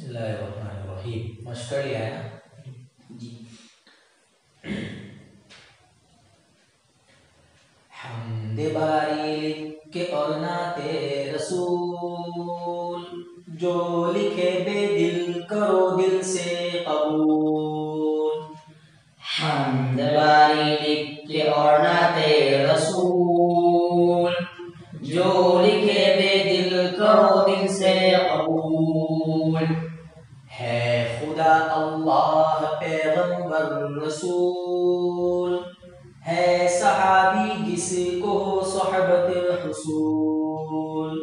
اللہ الرحمن الرحیم. مشق کر لیا ہے نا جی. حمد باری لکھ کے اور نعت رسول، جو لکھے بے دل کرو دل سے قبول. حمد باری لکھ کے اور نعت رسول، جو لکھے بے دل کرو دل سے قبول. ہے خدا اللہ پیغمبر رسول، ہے صحابی جس کو صحبت حصول.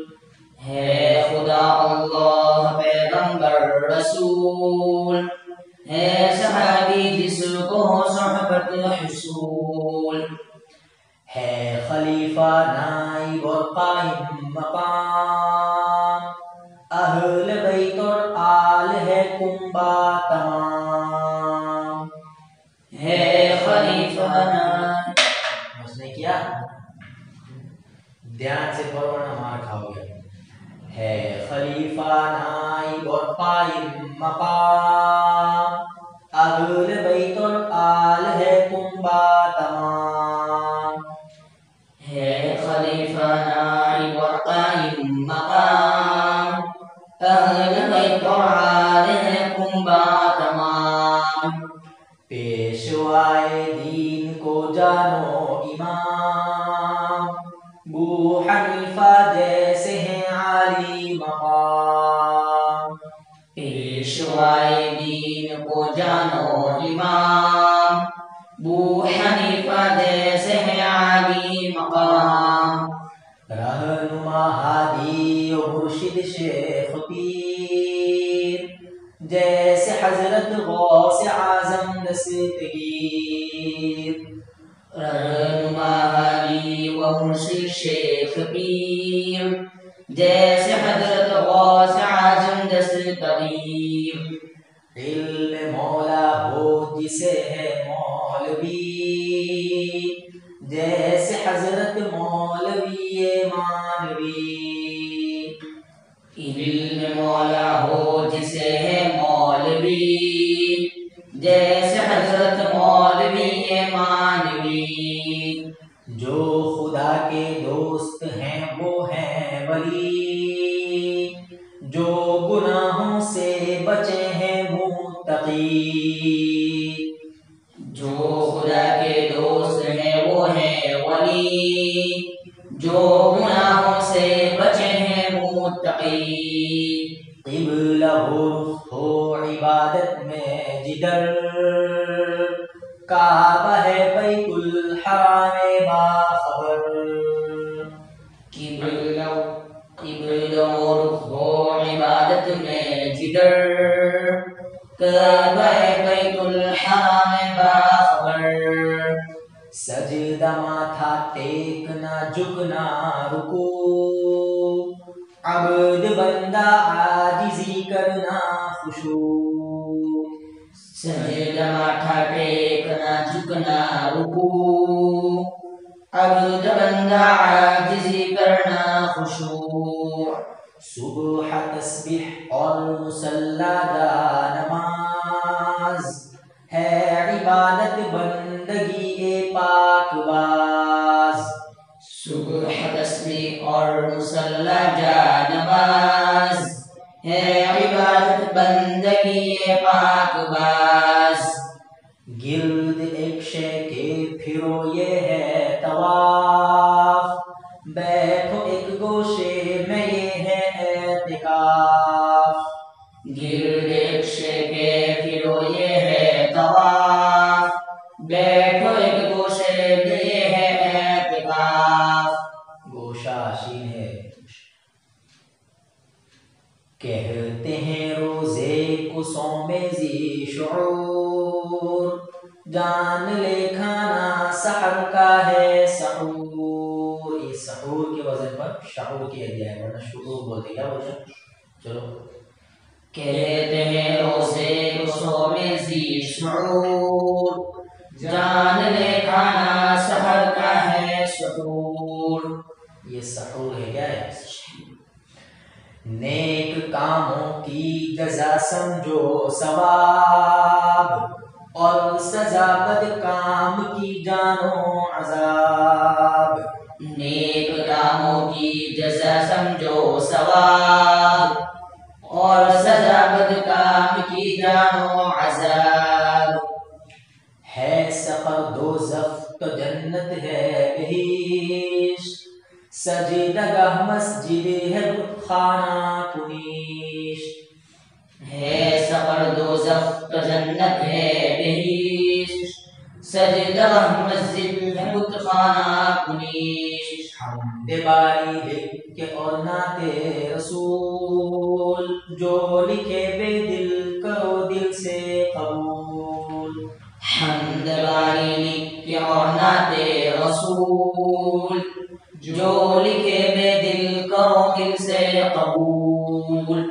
ہے خدا اللہ پیغمبر رسول، ہے صحابی جس کو صحبت حصول. ہے خلیفہ نائب اور قائم مقام، اہل بیت اور آل ہے کنبہ تمام. ہے خلیفہ اس نے کیا دھیان سے پڑھو ورنہ مار کھاؤ گے. ہے خلیفہ نائب اور قائم مقام، اہل بیت اور آل ہے کنبہ تمام. ہے خلیفہ نائب اور قائم مقام، اہل بیت اور آل ہے کنبہ تمام. پیشوائے دین کو جانو امام، بو حنیفہ جیسے ہیں عالی مقام. پیشوائے دین کو جانو امام، بو حنیفہ جیسے ہیں عالی مقام. رہنما ہادی و مرشد شیخ پیر، جیسے حضرت غوث اعظم دستگیر. رہنما ہادی و مرشد شیخ پیر، جیسے حضرت غوث اعظم دستگیر. علم مولا ہو جسے ہے مولوی، جیسے حضرت مولوی مانوی. علم مولا ہو جسے ہے مولوی، جیسے حضرت مولوی مانوی. جو خدا کے دوست ہیں وہ ہیں ولی، جو گناہوں سے بچے ہیں متقی. جو خدا کے دوست ہیں وہ ہیں ولی، جو گناہوں سے بچے ہیں متقی. قبلہ ہو عبادت میں جدر، کعبہ ہے بیت الحرام باخبر. قبلہ ہو عبادت میں جدر، کعبہ ہے بیت الحرام باخبر. سجدہ ماتھا ٹیکنا جھکنا رکوع، عبد بندہ عاجزی کرنا خشوع. سجدہ ماتھا ٹیکنا جھکنا رکوع، عبد بندہ عاجزی کرنا خشوع. صبح تسبیح اور مصلی جا نماز، ہے عبادت بندگی پاک باز. صبح تسبیح اور مصلی جا نماز، ہے عبادت بندگی پاک باز. گرد ایک شے کے پھرو یہ ہے طواف، بیٹھو ایک گوشے میں یہ ہے اعتکاف. گرد ایک شے کے پھرو یہ ہے طواف، بیٹھو ایک گوشے میں یہ ہے اعتکاف. گوشہ شین ہے. کہتے ہیں روزے کو صوم ذی شعور، جان لے کھانا سحر کا ہے سحور. یہ سحور کے وزن پر شعور کیا گیا ہے ورنہ شعور بولتے کیا بولتے. چلو کہتے ہیں روزے کو صوم ذی شعور، جان لے کھانا سحر کا ہے سحور. یہ سحور ہے کیا ہے؟ نیک کاموں کی جزا سمجھو ثواب، اور سزا بد کام کی جانو عذاب۔ نیک کاموں کی جزا سمجھو ثواب، اور سزا بد کام کی جانو عذاب۔ ہے سفر دوزخ تو جنت ہے بہشت، سجدگاہ مسجد ہے بت خانہ کنیشت۔ ہے سفر دوزخ تو جنت ہے بہشت، سجدگاہ مسجد ہے بت خانہ کنیشت۔ حمد باری لکھ کے اور نعت رسول، جو لکھے بے دل کرو دل سے قبول۔ حمد باری لکھ کے اور نعت رسول، جو لکھے بے دل کرو دل سے قبول۔